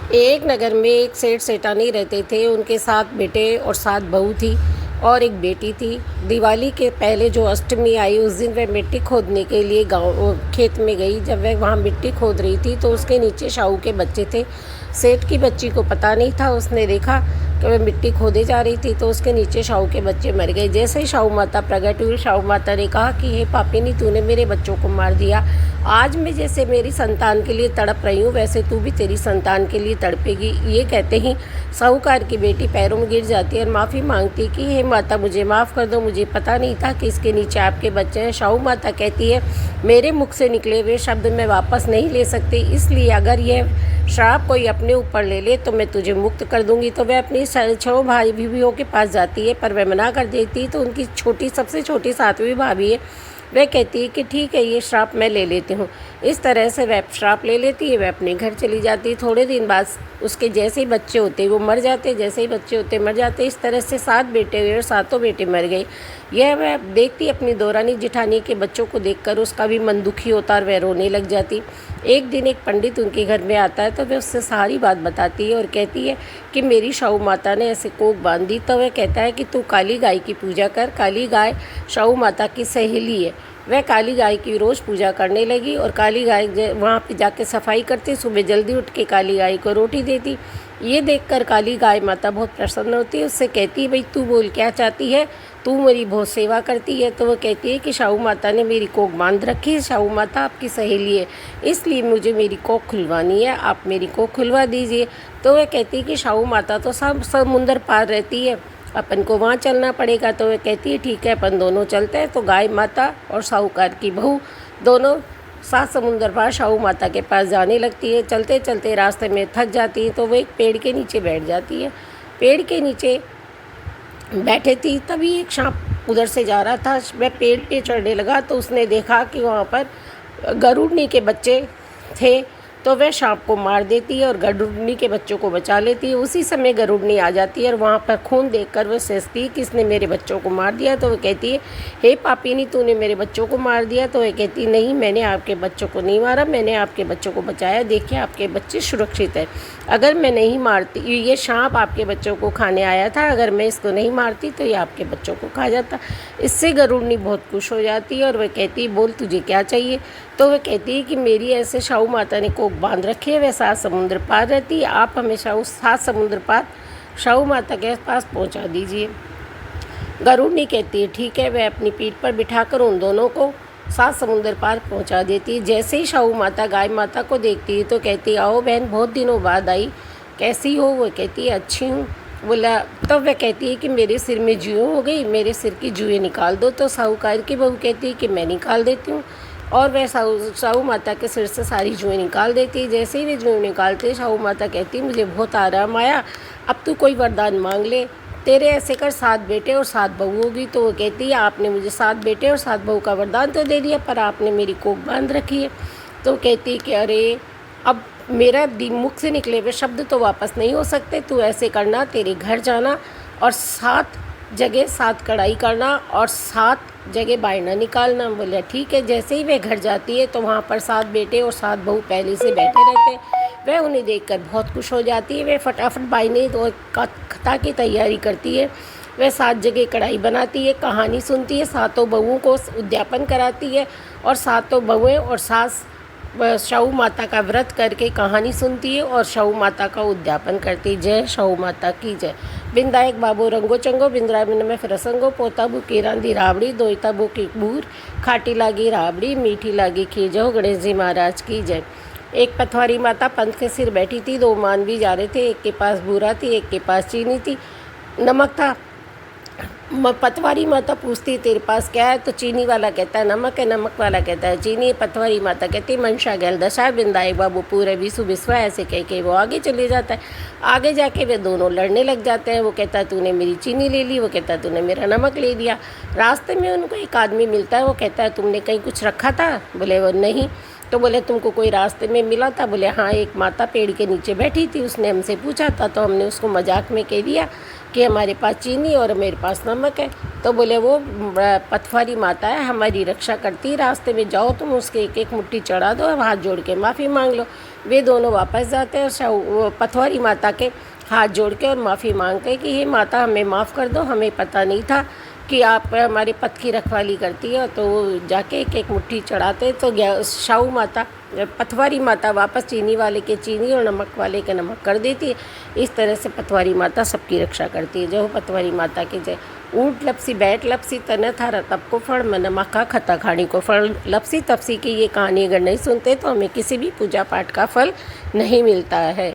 एक नगर में एक सेठ सेठानी रहते थे। उनके 7 बेटे और 7 बहू थी और एक बेटी थी। दिवाली के पहले जो अष्टमी आई, उस दिन वह मिट्टी खोदने के लिए गाँव खेत में गई। जब वह वहाँ मिट्टी खोद रही थी तो उसके नीचे शाहू के बच्चे थे। सेठ की बच्ची को पता नहीं था। उसने देखा कि वह मिट्टी खोदे जा रही थी तो उसके नीचे शाहू के बच्चे मर गए। जैसे ही शाहू माता प्रकट हुई, शाहू माता ने कहा कि हे पापिनी, तूने मेरे बच्चों को मार दिया। आज मैं जैसे मेरी संतान के लिए तड़प रही हूँ, वैसे तू भी तेरी संतान के लिए तड़पेगी। ये कहते ही साहूकार की बेटी पैरों में गिर जाती है और माफ़ी मांगती कि हे माता, मुझे माफ़ कर दो, मुझे पता नहीं था कि इसके नीचे आपके बच्चे हैं। शाहू माता कहती है, मेरे मुख से निकले हुए शब्द मैं वापस नहीं ले सकती, इसलिए अगर यह श्राप कोई अपने ऊपर ले ले तो मैं तुझे मुक्त कर दूंगी। तो वह अपनी 6 भाई बीवियों के पास जाती है, पर वह मना कर देती है। तो उनकी सबसे छोटी 7वीं भाभी है, वह कहती है कि ठीक है, ये श्राप मैं ले लेती हूँ। इस तरह से वह श्राप ले लेती है, वह अपने घर चली जाती है। थोड़े दिन बाद उसके जैसे ही बच्चे होते वो मर जाते, जैसे ही बच्चे होते मर जाते। इस तरह से 7 बेटे हुए और 7 बेटे मर गए। यह वह देखती अपनी दौरानी जिठानी के बच्चों को देखकर उसका भी मन दुखी होता और वह रोने लग जाती। एक दिन एक पंडित उनके घर में आता है तो वह उससे सारी बात बताती है और कहती है कि मेरी शाहू माता ने ऐसे कोक बांध दी। तो वह कहता है कि तू काली गाय की पूजा कर। काली गाय शाहू माता की सहेली है। वह काली गाय की रोज़ पूजा करने लगी और काली गाय वहाँ पे जाके सफाई करती, सुबह जल्दी उठ के काली गाय को रोटी देती। ये देखकर काली गाय माता बहुत प्रसन्न होती है। उससे कहती है, भाई तू बोल क्या चाहती है, तू मेरी बहुत सेवा करती है। तो वह कहती है कि शाहू माता ने मेरी कोख बांध रखी है, शाहू माता आपकी सहेली है, इसलिए मुझे मेरी कोख खुलवानी है, आप मेरी कोख खुलवा दीजिए। तो वह कहती है कि शाहू माता तो सब समुंदर पार रहती है, अपन को वहाँ चलना पड़ेगा। तो वह कहती है ठीक है, अपन दोनों चलते हैं। तो गाय माता और साहूकार की बहू दोनों 7 समुंदर पार शाहू माता के पास जाने लगती है। चलते चलते रास्ते में थक जाती है तो वो एक पेड़ के नीचे बैठ जाती है। पेड़ के नीचे बैठे थी, तभी एक सांप उधर से जा रहा था। वह पेड़ पे चढ़ने लगा तो उसने देखा कि वहाँ पर गरुड़नी के बच्चे थे। तो वह सांप को मार देती है और गरुड़नी के बच्चों को बचा लेती है। उसी समय गरुड़नी आ जाती है और वहाँ पर खून देखकर वह सोचती है कि इसने मेरे बच्चों को मार दिया। तो वह कहती है, हे पापिनी, तूने मेरे बच्चों को मार दिया। तो वह कहती नहीं, मैंने आपके बच्चों को नहीं मारा, मैंने आपके बच्चों को बचाया। देखिए आपके बच्चे सुरक्षित हैं। अगर मैं नहीं मारती, ये सांप आपके बच्चों को खाने आया था, अगर मैं इसको नहीं मारती तो ये आपके बच्चों को खा जाता। इससे गरुड़नी बहुत खुश हो जाती है और वह कहती है, बोल तुझे क्या चाहिए। तो वह कहती है कि मेरी ऐसे शाहू माता ने कोख बांध रखी है, वह 7 समुद्र पार रहती है, आप हमेशा उस 7 समुद्र पार शाहू माता के पास पहुंचा दीजिए। गरुड़नी कहती है ठीक है। वह अपनी पीठ पर बिठाकर उन दोनों को 7 समुद्र पार पहुंचा देती है। जैसे ही शाहू माता गाय माता को देखती है तो कहती है, आओ बहन, बहुत दिनों बाद आई, कैसी हो। वो कहती है अच्छी हूँ। बोला तब वह कहती है कि मेरे सिर में जुएँ हो गई, मेरे सिर की जुएँ निकाल दो। तो साहूकार की बहू कहती है कि मैं निकाल देती हूँ और वह शाहू माता के सिर से सारी जुएँ निकाल देती है। जैसे ही वे जुएँ निकालते, शाहू माता कहती मुझे बहुत आराम आया, अब तू कोई वरदान मांग ले, तेरे ऐसे कर 7 बेटे और 7 बहू होगी। तो वो कहती है आपने मुझे 7 बेटे और 7 बहू का वरदान तो दे दिया, पर आपने मेरी कोख बांध रखी है। तो कहती है कि अरे, अब मेरा मुख से निकले हुए शब्द तो वापस नहीं हो सकते, तू ऐसे करना, तेरे घर जाना और 7 जगह 7 कढ़ाई करना और 7 जगह बायना निकालना। बोले ठीक है। जैसे ही वह घर जाती है तो वहाँ पर 7 बेटे और 7 बहू पहले से बैठे रहते हैं। वह उन्हें देखकर बहुत खुश हो जाती है। वह फटाफट बायने और कथा की तैयारी करती है। वह 7 जगह कढ़ाई बनाती है, कहानी सुनती है, 7 बहुओं को उद्यापन कराती है और 7 बहुएँ और सास शाहू माता का व्रत करके कहानी सुनती है और शाहू माता का उद्यापन करती है। जय शाहू माता की जय। बिंदायक बाबू रंगो चंगो, बिंद्राबिन में फिरसंगो, पोता बू की रांधी राबड़ी, दोईता बू की बूर, खाटी लागी राबड़ी, मीठी लागी खीजो, गणेश जी महाराज की जय। एक पथवारी माता पंथ के सिर बैठी थी, 2 मानवी जा रहे थे, एक के पास बूरा थी, एक के पास चीनी थी, नमक था। पतवारी माता पूछती है तेरे पास क्या है। तो चीनी वाला कहता है नमक है, नमक वाला कहता है चीनी है। पतवारी माता कहती है मनशा गैल दशा, बिंदाई बाबू पूरे विश्व विश्वा, ऐसे कह के वो आगे चले जाता है। आगे जाके वे दोनों लड़ने लग जाते हैं। वो कहता है तूने मेरी चीनी ले ली, वो कहता है तूने मेरा नमक ले लिया। रास्ते में उनको एक आदमी मिलता है, वो कहता है तुमने कहीं कुछ रखा था। बोले वो नहीं। तो बोले तुमको कोई रास्ते में मिला था? बोले हाँ, एक माता पेड़ के नीचे बैठी थी, उसने हमसे पूछा था, तो हमने उसको मजाक में कह दिया कि हमारे पास चीनी और मेरे पास नमक है। तो बोले वो पथवारी माता है, हमारी रक्षा करती है, रास्ते में जाओ तुम उसके एक एक मुट्ठी चढ़ा दो और हाथ जोड़ के माफ़ी मांग लो। वे दोनों वापस जाते हैं और पथवारी माता के हाथ जोड़ के और माफ़ी मांगते हैं कि हे माता, हमें माफ़ कर दो, हमें पता नहीं था कि आप हमारे पथ की रखवाली करती है। तो वो जाके एक एक मुट्ठी चढ़ाते, तो शाहू माता, पथवारी माता वापस चीनी वाले के चीनी और नमक वाले के नमक कर देती है। इस तरह से पथवारी माता सबकी रक्षा करती है। जो पथवारी माता की जय। ऊँट लपसी बैठ लपसी तने थारा तब को फल, मन मक्खा खता खानी को फल। लपसी तपसी की ये कहानी अगर नहीं सुनते तो हमें किसी भी पूजा पाठ का फल नहीं मिलता है।